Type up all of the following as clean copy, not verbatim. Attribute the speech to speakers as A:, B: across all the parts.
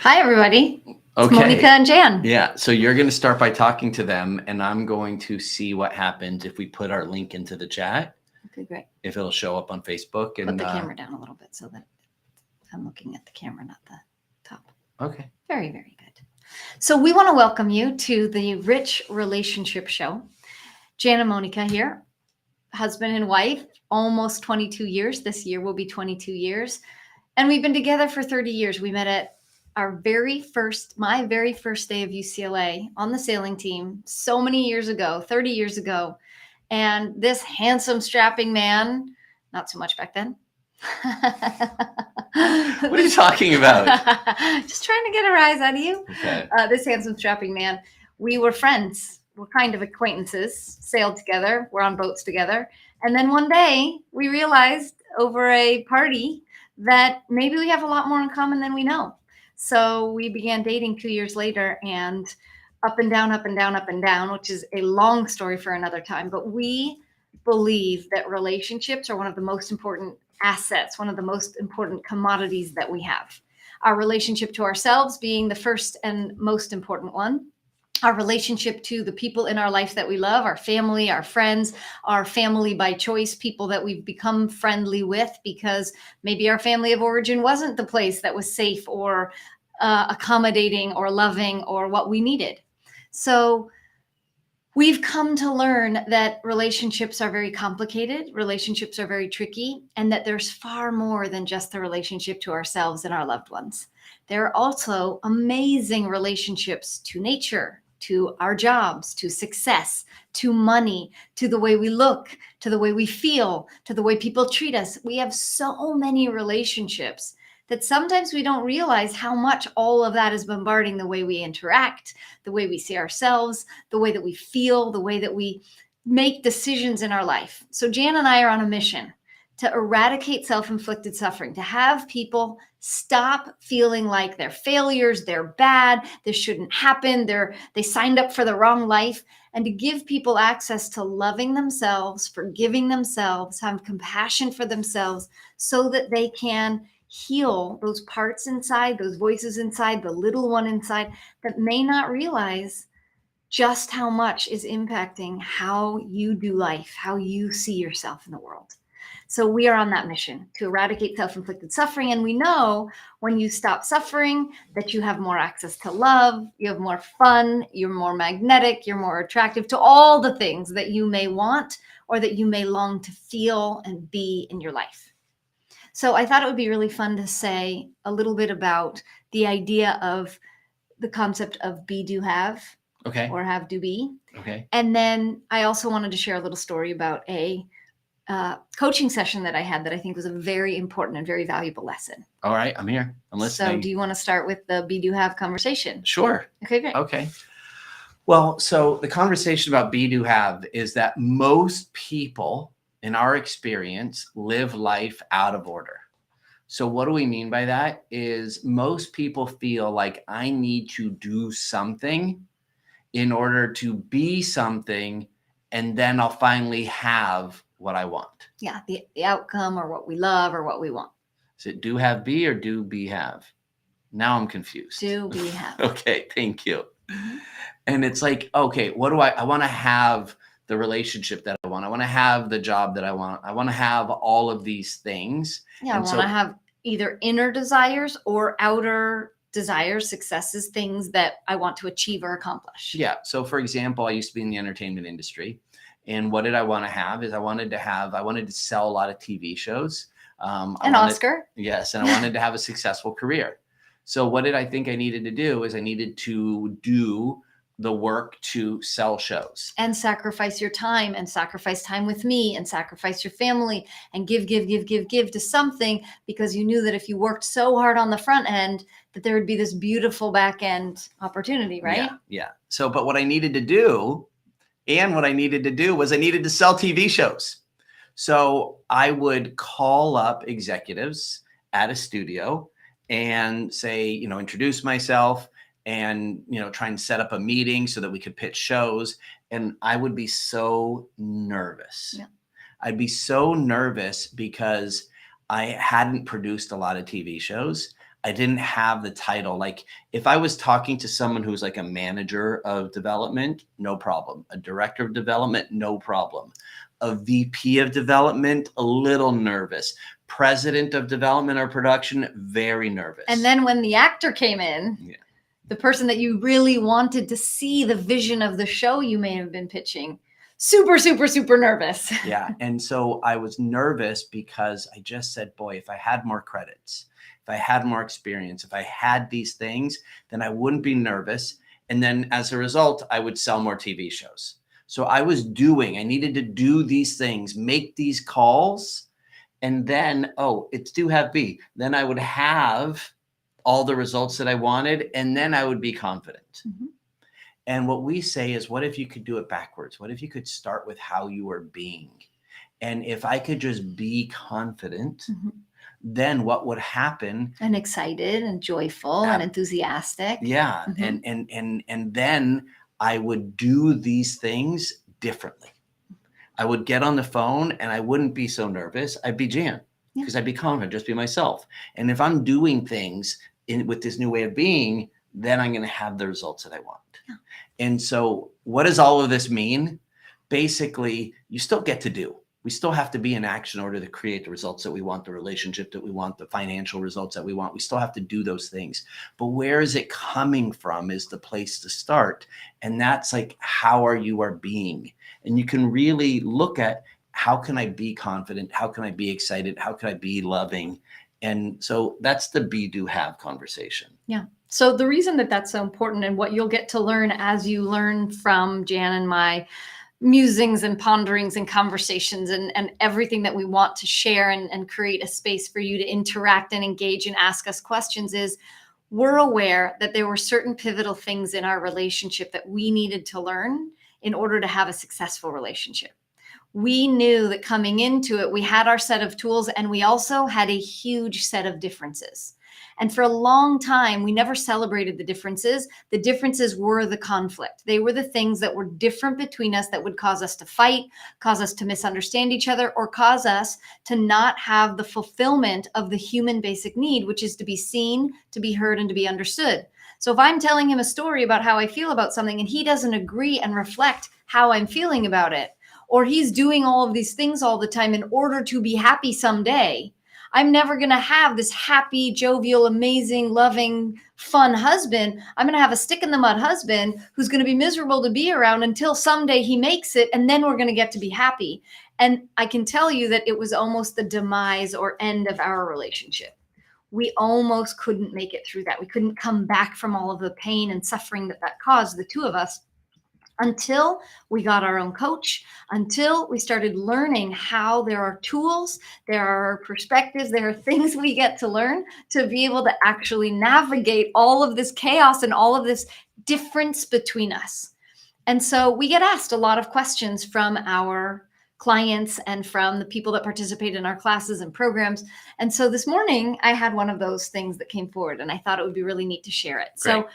A: Hi, everybody. It's
B: Okay.
A: Monica and Jan.
B: Yeah. So you're going to start by talking to them, and I'm going to see what happens if we put our link into the chat,
A: Okay, great.
B: if it'll show up on Facebook.
A: Put
B: And
A: the camera down a little bit so that I'm looking at the camera, not the top.
B: okay.
A: Very, very good. So we want to welcome you to the Rich Relationship Show. Jan and Monica here, husband and wife, almost 22 years. This year will be 22 years. And we've been together for 30 years. We met at my very first day of UCLA on the sailing team so many years ago, 30 years ago. And this handsome, strapping man, not so much back then.
B: What are you talking about?
A: Just trying to get a rise out of you.
B: Okay.
A: This handsome, strapping man, we were friends. We're kind of acquaintances, sailed together, we're on boats together. And then one day we realized over a party that maybe we have a lot more in common than we know. So we began dating 2 years later, and up and down, up and down, up and down, which is a long story for another time. But we believe that relationships are one of the most important assets, one of the most important commodities that we have. Our relationship to ourselves being the first and most important one. Our relationship to the people in our life that we love, our family, our friends, our family by choice, people that we've become friendly with because maybe our family of origin wasn't the place that was safe or accommodating or loving or what we needed. So we've come to learn that relationships are very complicated, relationships are very tricky, and that there's far more than just the relationship to ourselves and our loved ones. There are also amazing relationships to nature, to our jobs, to success, to money, to the way we look, to the way we feel, to the way people treat us. We have so many relationships that sometimes we don't realize how much all of that is bombarding the way we interact, the way we see ourselves, the way that we feel, the way that we make decisions in our life. So Jan and I are on a mission to eradicate self-inflicted suffering, to have people stop feeling like they're failures, they're bad, this shouldn't happen, they signed up for the wrong life, and to give people access to loving themselves, forgiving themselves, have compassion for themselves so that they can heal those parts inside, those voices inside, the little one inside that may not realize just how much is impacting how you do life, how you see yourself in the world. So we are on that mission to eradicate self-inflicted suffering. And we know when you stop suffering that you have more access to love, you have more fun, you're more magnetic, you're more attractive to all the things that you may want or that you may long to feel and be in your life. So I thought it would be really fun to say a little bit about the idea of the concept of be, do, have,
B: Okay.
A: or have, do, be.
B: Okay.
A: And then I also wanted to share a little story about a coaching session that I had that I think was a very important and very valuable lesson.
B: All right. I'm here. I'm listening.
A: So do you want to start with the be, do, have conversation?
B: Sure.
A: Okay, great.
B: Okay. Well, so the conversation about be, do, have is that most people in our experience live life out of order. So what do we mean by that? Is most people feel like I need to do something in order to be something, and then I'll finally have what I want.
A: Yeah, the outcome or what we love or what we want.
B: Is it do, have, be, or do, be, have? Now I'm confused.
A: Do, be, have.
B: Okay, thank you.
A: Mhm.
B: And it's like, okay, what do I want to have the relationship that I want. I want to have the job that I want. I want to have all of these things.
A: Yeah,
B: And
A: I want to have either inner desires or outer desires, successes, things that I want to achieve or accomplish.
B: Yeah. So for example, I used to be in the entertainment industry. And what did I want to have is I wanted to sell a lot of TV shows.
A: Oscar.
B: Yes. And I wanted to have a successful career. So what did I think I needed to do is I needed to do the work to sell shows.
A: And sacrifice your time and sacrifice time with me and sacrifice your family and give to something because you knew that if you worked so hard on the front end that there would be this beautiful back end opportunity, right?
B: Yeah. So, but what I needed to do was I needed to sell TV shows. So I would call up executives at a studio and say, introduce myself and, try and set up a meeting so that we could pitch shows. And I would be so nervous.
A: Yeah.
B: I'd be so nervous because I hadn't produced a lot of TV shows. I didn't have the title. Like if I was talking to someone who's like a manager of development, no problem. A director of development, no problem. A VP of development, a little nervous. President of development or production, very nervous.
A: And then when the actor came in, the person that you really wanted to see the vision of the show you may have been pitching, super, super, super nervous.
B: Yeah. And so I was nervous because I just said, boy, if I had more credits, if I had more experience, if I had these things, then I wouldn't be nervous. And then as a result, I would sell more TV shows. So I needed to do these things, make these calls. And then, it's do have be. Then I would have all the results that I wanted. And then I would be confident.
A: Mm-hmm.
B: And what we say is, what if you could do it backwards? What if you could start with how you are being? And if I could just be confident,
A: mm-hmm.
B: then what would happen?
A: And excited and joyful and enthusiastic.
B: Yeah. Mm-hmm. And then I would do these things differently. I would get on the phone and I wouldn't be so nervous. I'd be Jan because I'd be confident, just be myself. And if I'm doing things with this new way of being, then I'm going to have the results that I want. Yeah. And so what does all of this mean? Basically, you still get to do. We still have to be in action in order to create the results that we want, the relationship that we want, the financial results that we want. We still have to do those things. But where is it coming from is the place to start. And that's like, how are you being? And you can really look at, how can I be confident? How can I be excited? How can I be loving? And so that's the be, do, have conversation.
A: Yeah. So the reason that that's so important, and what you'll get to learn as you learn from Jan and my musings and ponderings and conversations and everything that we want to share and create a space for you to interact and engage and ask us questions, is we're aware that there were certain pivotal things in our relationship that we needed to learn in order to have a successful relationship. We knew that coming into it, we had our set of tools, and we also had a huge set of differences. And for a long time, we never celebrated the differences. The differences were the conflict. They were the things that were different between us that would cause us to fight, cause us to misunderstand each other, or cause us to not have the fulfillment of the human basic need, which is to be seen, to be heard, and to be understood. So if I'm telling him a story about how I feel about something and he doesn't agree and reflect how I'm feeling about it, or he's doing all of these things all the time in order to be happy someday, I'm never going to have this happy, jovial, amazing, loving, fun husband. I'm going to have a stick in the mud husband who's going to be miserable to be around until someday he makes it, and then we're going to get to be happy. And I can tell you that it was almost the demise or end of our relationship. We almost couldn't make it through that. We couldn't come back from all of the pain and suffering that caused the two of us, until we got our own coach, until we started learning how there are tools, there are perspectives, there are things we get to learn to be able to actually navigate all of this chaos and all of this difference between us. And so we get asked a lot of questions from our clients and from the people that participate in our classes and programs. And so this morning I had one of those things that came forward, and I thought it would be really neat to share it. Great. So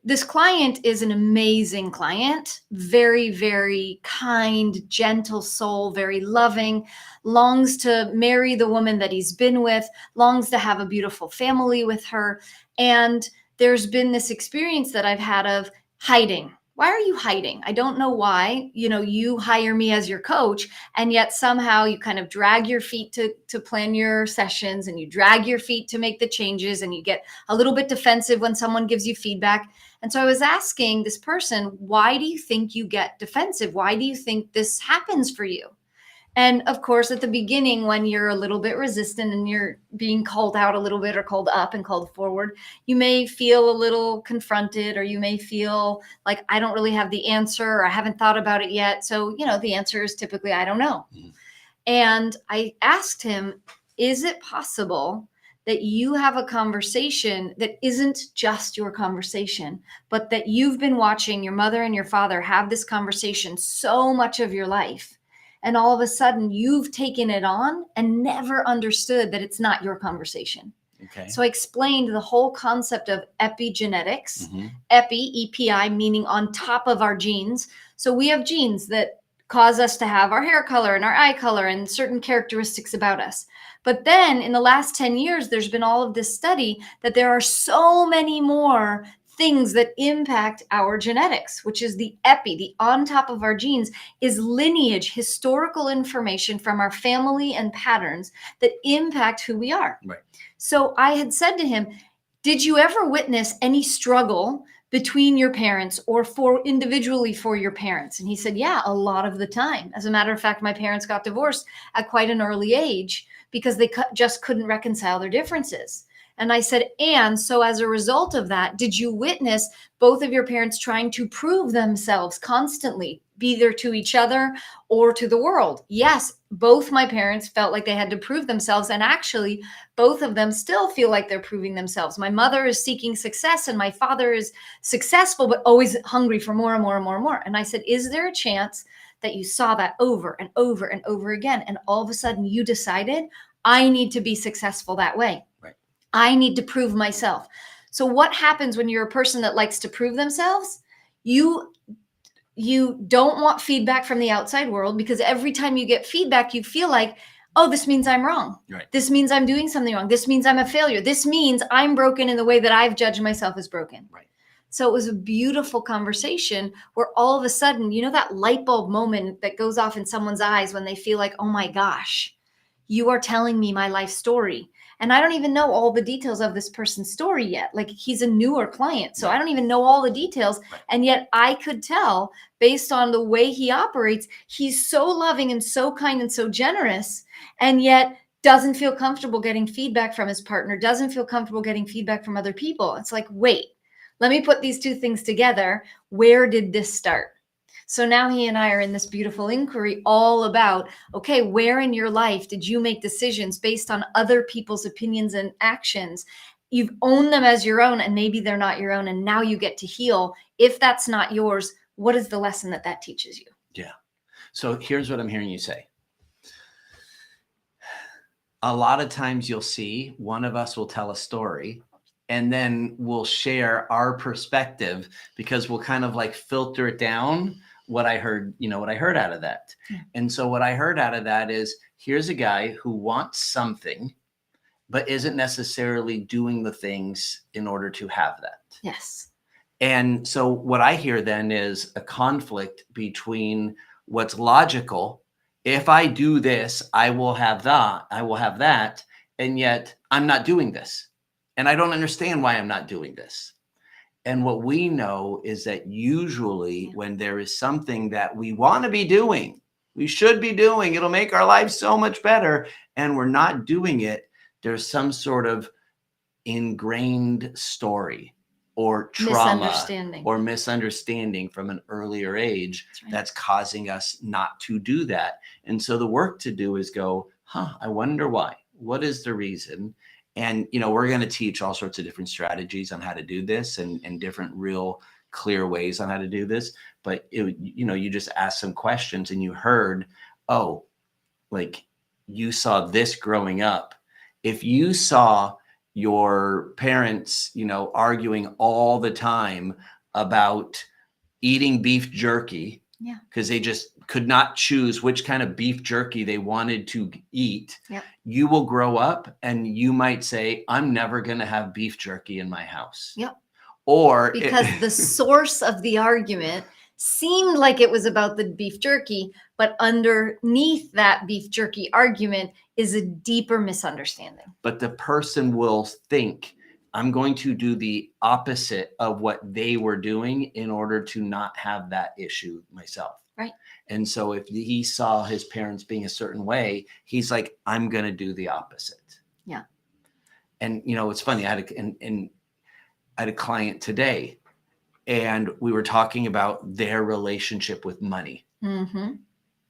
A: this client is an amazing client, very, very kind, gentle soul, very loving, longs to marry the woman that he's been with, longs to have a beautiful family with her. And there's been this experience that I've had of hiding. Why are you hiding? I don't know why. You hire me as your coach, and yet somehow you kind of drag your feet to plan your sessions, and you drag your feet to make the changes, and you get a little bit defensive when someone gives you feedback. And so I was asking this person, why do you think you get defensive? Why do you think this happens for you? And of course, at the beginning, when you're a little bit resistant and you're being called out a little bit or called up and called forward, you may feel a little confronted, or you may feel like, I don't really have the answer, or I haven't thought about it yet. So, the answer is typically, I don't know. Mm-hmm. And I asked him, is it possible that you have a conversation that isn't just your conversation, but that you've been watching your mother and your father have this conversation so much of your life, and all of a sudden you've taken it on and never understood that it's not your conversation? Okay. So I explained the whole concept of epigenetics. Mm-hmm. Epi, EPI, meaning on top of our genes. So we have genes that cause us to have our hair color and our eye color and certain characteristics about us. But then in the last 10 years, there's been all of this study that there are so many more things that impact our genetics, which is the epi, the on top of our genes, is lineage, historical information from our family and patterns that impact who we are.
B: Right.
A: So I had said to him, did you ever witness any struggle between your parents or for individually for your parents? And he said, yeah, a lot of the time. As a matter of fact, my parents got divorced at quite an early age because they just couldn't reconcile their differences. And I said, and so as a result of that, did you witness both of your parents trying to prove themselves constantly, either to each other or to the world? Yes, both my parents felt like they had to prove themselves. And actually, both of them still feel like they're proving themselves. My mother is seeking success and my father is successful, but always hungry for more and more and more and more. And I said, is there a chance that you saw that over and over and over again? And all of a sudden you decided, I need to be successful that way.
B: Right.
A: I need to prove myself. So what happens when you're a person that likes to prove themselves? You don't want feedback from the outside world, because every time you get feedback, you feel like, oh, this means I'm wrong.
B: Right.
A: This means I'm doing something wrong. This means I'm a failure. This means I'm broken in the way that I've judged myself as broken.
B: Right.
A: So it was a beautiful conversation where all of a sudden, you know, that light bulb moment that goes off in someone's eyes when they feel like, oh my gosh, you are telling me my life story. And I don't even know all the details of this person's story yet. Like, he's a newer client, so I don't even know all the details. And yet I could tell, based on the way he operates, he's so loving and so kind and so generous, and yet doesn't feel comfortable getting feedback from his partner, doesn't feel comfortable getting feedback from other people. It's like, wait, let me put these two things together. Where did this start? So now he and I are in this beautiful inquiry all about, okay, where in your life did you make decisions based on other people's opinions and actions? You've owned them as your own, and maybe they're not your own, and now you get to heal. If that's not yours, what is the lesson that teaches you?
B: Yeah. So here's what I'm hearing you say. A lot of times you'll see one of us will tell a story, and then we'll share our perspective, because we'll kind of like filter it down what I heard, what I heard out of that.
A: Yeah.
B: And so what I heard out of that is, here's a guy who wants something, but isn't necessarily doing the things in order to have that.
A: Yes.
B: And so what I hear then is a conflict between what's logical. If I do this, I will have that. And yet I'm not doing this. And I don't understand why I'm not doing this. And what we know is that usually when there is something that we want to be doing, we should be doing, it'll make our life so much better, and we're not doing it, there's some sort of ingrained story or trauma or misunderstanding from an earlier age that's causing us not to do that. And so the work to do is go, I wonder why. What is the reason? And, we're going to teach all sorts of different strategies on how to do this, and different real clear ways on how to do this. But, you just asked some questions and you heard, oh, like, you saw this growing up. If you saw your parents, arguing all the time about eating beef jerky, because they just could not choose which kind of beef jerky they wanted to eat, you will grow up and you might say, I'm never going to have beef jerky in my house. Or
A: because the source of the argument seemed like it was about the beef jerky, but underneath that beef jerky argument is a deeper misunderstanding.
B: But the person will think, I'm going to do the opposite of what they were doing in order to not have that issue myself.
A: Right.
B: And so if he saw his parents being a certain way, he's like, I'm going to do the opposite.
A: Yeah.
B: And, it's funny. I had a client today, and we were talking about their relationship with money.
A: Mm-hmm.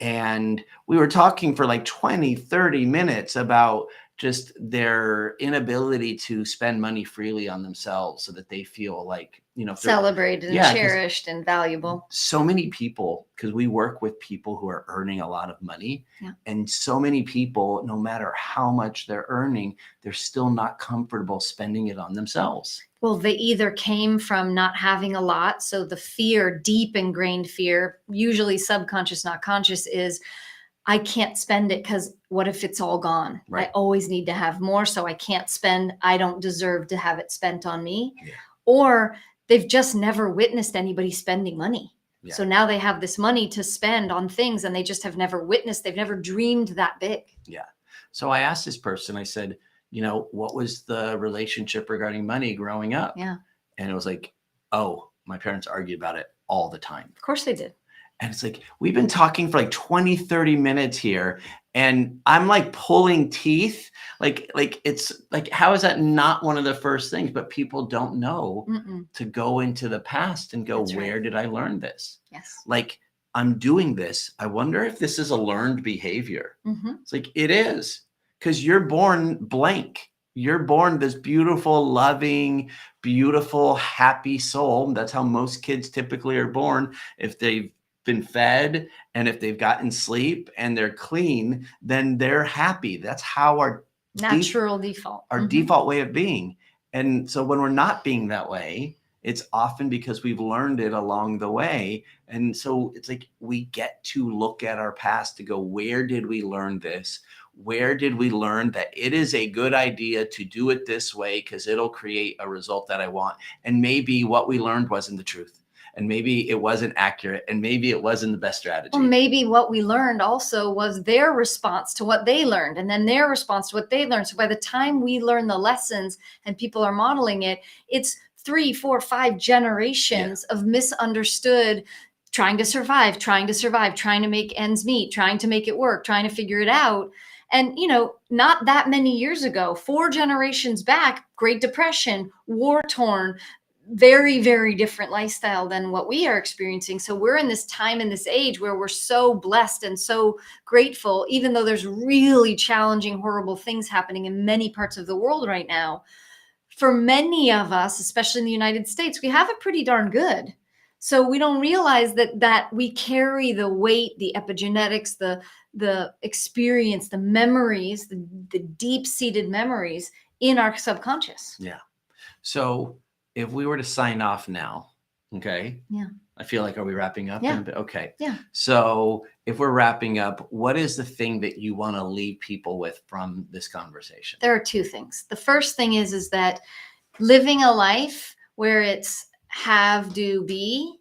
B: And we were talking for like 20, 30 minutes about just their inability to spend money freely on themselves so that they feel like, you know, if they're-
A: Celebrated and
B: Yeah, 'cause
A: cherished and valuable.
B: so many people, because we work with people who are earning a lot of money,
A: Yeah.
B: and so many people, no matter how much they're earning, they're still not comfortable spending it on themselves.
A: Well, they either came from not having a lot. So the fear, deep ingrained fear, usually subconscious, not conscious, is I can't spend it because what if it's all gone?
B: Right.
A: I always need to have more. So I can't spend. I don't deserve to have it spent on me.
B: Yeah.
A: Or they've just never witnessed anybody spending money.
B: Yeah.
A: So now they have this money to spend on things and they just have never witnessed, they've never dreamed that big.
B: Yeah. So I asked this person, I said, you know, what was the relationship regarding money growing up?
A: Yeah.
B: And it was like, oh, my parents argued about it all the time.
A: Of course they did.
B: And it's like, we've been talking for like 20, 30 minutes here. And I'm like pulling teeth. Like it's like, how is that not one of the first things? But people don't know to go into the past and go,
A: That's right.
B: where did I learn this?
A: Yes.
B: Like, I'm doing this. I wonder if this is a learned behavior. It's like, it is, because you're born blank. You're born this beautiful, loving, beautiful, happy soul. That's how most kids typically are born. If they've been fed and if they've gotten sleep and they're clean, then they're happy. That's how our
A: natural default,
B: our default way of being. And so when we're not being that way, it's often because we've learned it along the way. And so it's like we get to look at our past to go, where did we learn this? Where did we learn that it is a good idea to do it this way because it'll create a result that I want? And maybe what we learned wasn't the truth. And maybe it wasn't accurate. And maybe it wasn't the best strategy.
A: Well, maybe what we learned also was their response to what they learned, and then their response to what they learned. So by the time we learn the lessons and people are modeling it, it's 3, 4, 5 generations of misunderstood, trying to survive, trying to make ends meet, trying to make it work, trying to figure it out. And, you know, not that many years ago, 4 generations back, Great Depression, war torn, very, very different lifestyle than what we are experiencing. So we're in this time, in this age where we're so blessed and so grateful, even though there's really challenging, horrible things happening in many parts of the world right now. For many of us, especially in the United States, we have it pretty darn good. So we don't realize that we carry the weight, the epigenetics, the experience, the memories, the deep-seated memories in our subconscious.
B: Yeah. So if we were to sign off now, okay?
A: Yeah.
B: I feel like, are we wrapping up?
A: Yeah.
B: Okay.
A: Yeah.
B: So if we're wrapping up, what is the thing that you want to leave people with from this conversation?
A: There are 2 things. The first thing is that living a life where it's have, do, be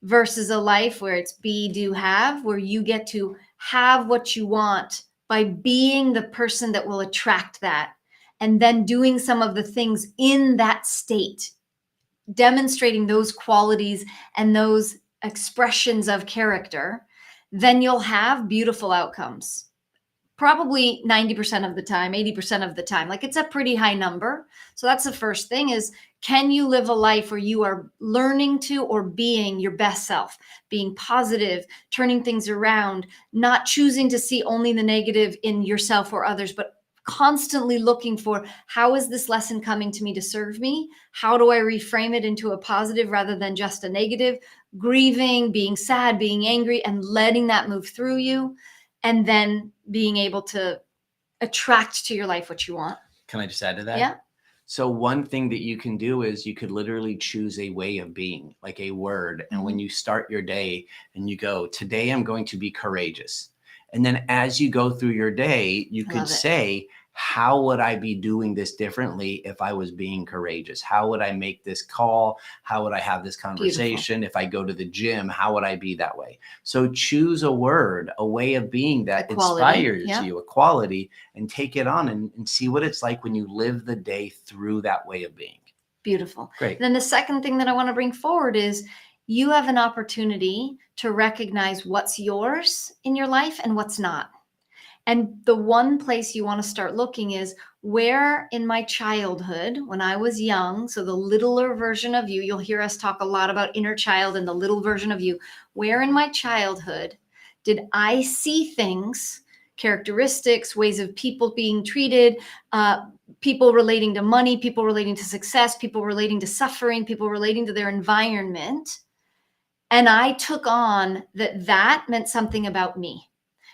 A: versus a life where it's be, do, have, where you get to have what you want by being the person that will attract that, and then doing some of the things in that state, demonstrating those qualities and those expressions of character, then you'll have beautiful outcomes. Probably 90% of the time, 80% of the time. Like, it's a pretty high number. So that's the first thing is, can you live a life where you are learning to or being your best self, being positive, turning things around, not choosing to see only the negative in yourself or others, but constantly looking for, how is this lesson coming to me to serve me? How do I reframe it into a positive rather than just a negative? Grieving, being sad, being angry, and letting that move through you. And then being able to attract to your life what you want.
B: Can I just add to that?
A: Yeah.
B: So one thing that you can do is you could literally choose a way of being, like a word. And when you start your day and you go, today I'm going to be courageous. And then as you go through your day, you could say, how would I be doing this differently if I was being courageous? How would I make this call? How would I have this conversation? Beautiful. If I go to the gym, how would I be that way? So choose a word, a way of being that inspires you, a quality, and take it on and see what it's like when you live the day through that way of being.
A: Beautiful.
B: Great.
A: Then the second thing that I want to bring forward is, you have an opportunity to recognize what's yours in your life and what's not. And the one place you want to start looking is, where in my childhood, when I was young, so the littler version of you, you'll hear us talk a lot about inner child and the little version of you. Where in my childhood did I see things characteristics, ways of people being treated, people relating to money, people relating to success, people relating to suffering, people relating to their environment. And I took on that meant something about me.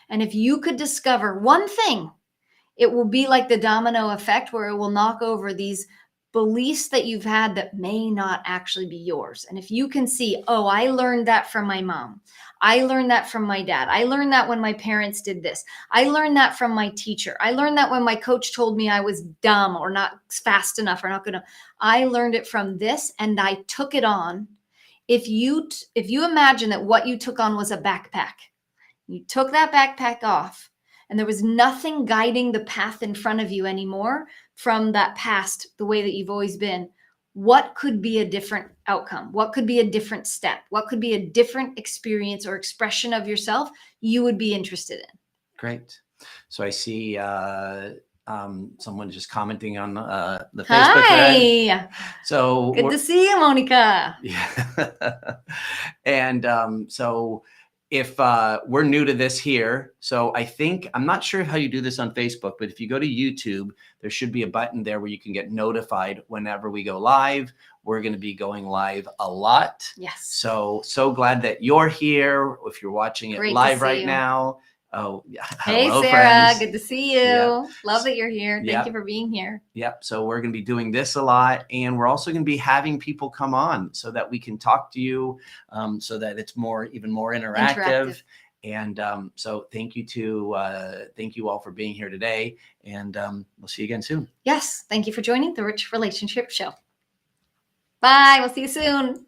A: And if you could discover one thing, it will be like the domino effect where it will knock over these beliefs that you've had that may not actually be yours. And if you can see, oh, I learned that from my mom. I learned that from my dad. I learned that when my parents did this. I learned that from my teacher. I learned that when my coach told me I was dumb or not fast enough or not good enough. I learned it from this and I took it on. If you imagine that what you took on was a backpack, you took that backpack off and there was nothing guiding the path in front of you anymore from that past, the way that you've always been, what could be a different outcome? What could be a different step? What could be a different experience or expression of yourself you would be interested in?
B: Great. So I see someone just commenting on the Facebook thread.
A: Hi.
B: So
A: Good to see you, Monica.
B: Yeah. And so if we're new to this here, so I think, I'm not sure how you do this on Facebook, but if you go to YouTube, there should be a button there where you can get notified whenever we go live. We're going to be going live a lot.
A: Yes.
B: So glad that you're here. If you're watching it live right now. Oh, yeah.
A: Hello, hey, Sarah.
B: Friends.
A: Good to see you. Yep. Love that you're here. Thank you for being here.
B: Yep. So we're going to be doing this a lot. And we're also going to be having people come on so that we can talk to you, so that it's even more interactive. And so thank you all for being here today. And we'll see you again soon.
A: Yes. Thank you for joining the Rich Relationship Show. Bye. We'll see you soon.